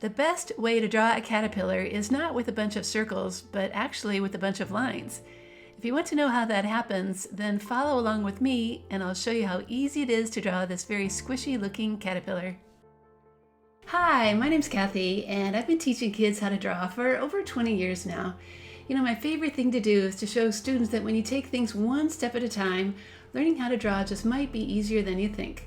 The best way to draw a caterpillar is not with a bunch of circles, but actually with a bunch of lines. If you want to know how that happens, then follow along with me and I'll show you how easy it is to draw this very squishy looking caterpillar. Hi, my name's Kathy and I've been teaching kids how to draw for over 20 years now. You know, my favorite thing to do is to show students that when you take things one step at a time, learning how to draw just might be easier than you think.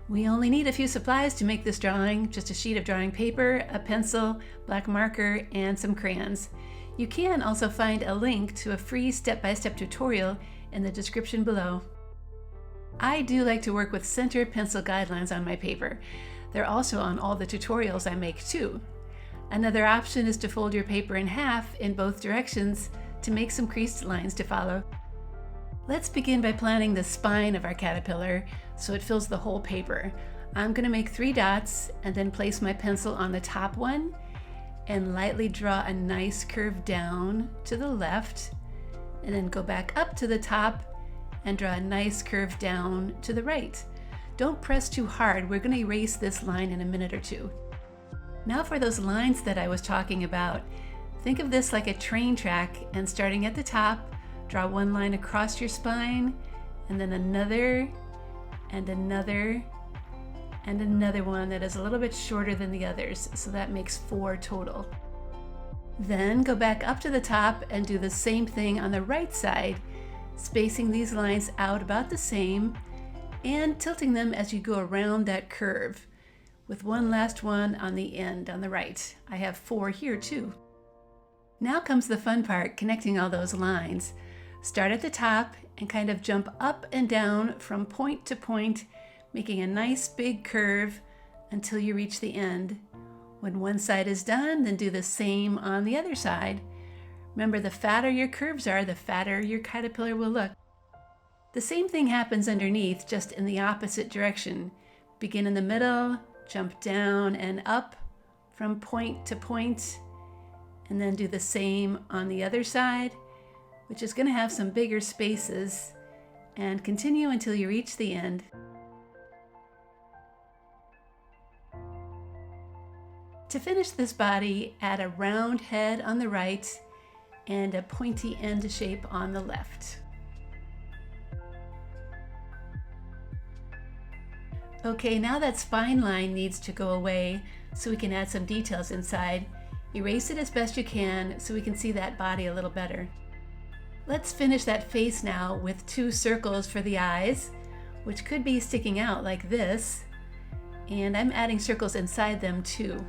We only need a few supplies to make this drawing, just a sheet of drawing paper, a pencil, black marker, and some crayons. You can also find a link to a free step-by-step tutorial in the description below. I do like to work with center pencil guidelines on my paper. They're also on all the tutorials I make too. Another option is to fold your paper in half in both directions to make some creased lines to follow. Let's begin by planning the spine of our caterpillar so it fills the whole paper. I'm going to make 3 dots and then place my pencil on the top one and lightly draw a nice curve down to the left, and then go back up to the top and draw a nice curve down to the right. Don't press too hard. We're going to erase this line in a minute or two. Now for those lines that I was talking about, think of this like a train track, and starting at the top, draw one line across your spine, and then another, and another, and another one that is a little bit shorter than the others, so that makes 4 total. Then go back up to the top and do the same thing on the right side, spacing these lines out about the same, and tilting them as you go around that curve, with one last one on the end on the right. I have 4 here too. Now comes the fun part, connecting all those lines. Start at the top and kind of jump up and down from point to point, making a nice big curve until you reach the end. When one side is done, then do the same on the other side. Remember, the fatter your curves are, the fatter your caterpillar will look. The same thing happens underneath, just in the opposite direction. Begin in the middle, jump down and up from point to point, and then do the same on the other side, which is going to have some bigger spaces, and continue until you reach the end. To finish this body, add a round head on the right and a pointy end shape on the left. Okay, now that spine line needs to go away so we can add some details inside. Erase it as best you can so we can see that body a little better. Let's finish that face now with 2 circles for the eyes, which could be sticking out like this, and I'm adding circles inside them too.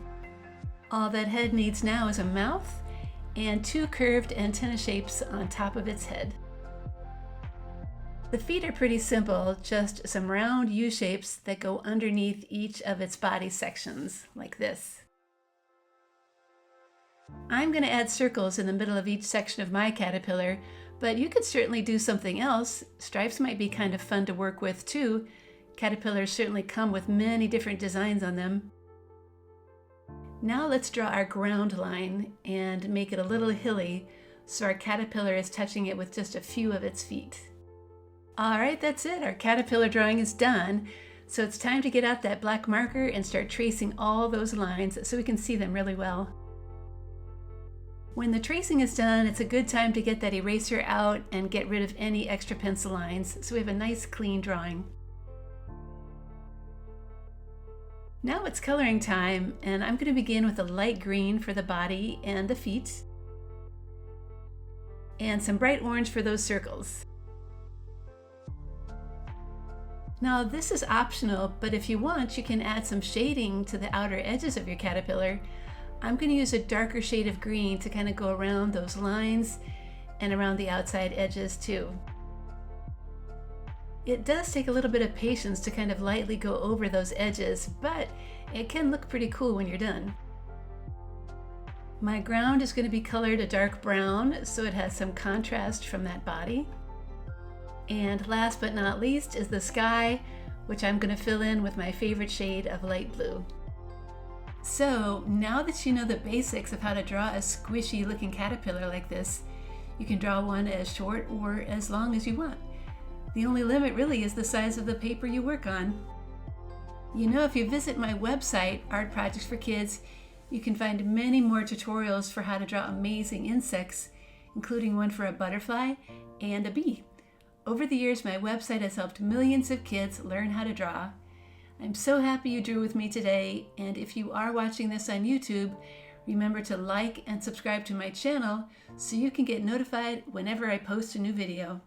All that head needs now is a mouth and 2 curved antenna shapes on top of its head. The feet are pretty simple, just some round U-shapes that go underneath each of its body sections, like this. I'm going to add circles in the middle of each section of my caterpillar, but you could certainly do something else. Stripes might be kind of fun to work with too. Caterpillars certainly come with many different designs on them. Now let's draw our ground line and make it a little hilly so our caterpillar is touching it with just a few of its feet. Alright, that's it. Our caterpillar drawing is done. So it's time to get out that black marker and start tracing all those lines so we can see them really well. When the tracing is done, it's a good time to get that eraser out and get rid of any extra pencil lines so we have a nice clean drawing. Now it's coloring time, and I'm going to begin with a light green for the body and the feet, and some bright orange for those circles. Now this is optional, but if you want, you can add some shading to the outer edges of your caterpillar. I'm going to use a darker shade of green to kind of go around those lines and around the outside edges too. It does take a little bit of patience to kind of lightly go over those edges, but it can look pretty cool when you're done. My ground is going to be colored a dark brown, so it has some contrast from that body. And last but not least is the sky, which I'm going to fill in with my favorite shade of light blue. So now that you know the basics of how to draw a squishy looking caterpillar like this, you can draw one as short or as long as you want. The only limit really is the size of the paper you work on. You know, if you visit my website, Art Projects for Kids, you can find many more tutorials for how to draw amazing insects, including one for a butterfly and a bee. Over the years, my website has helped millions of kids learn how to draw. I'm so happy you drew with me today, and if you are watching this on YouTube, remember to like and subscribe to my channel so you can get notified whenever I post a new video.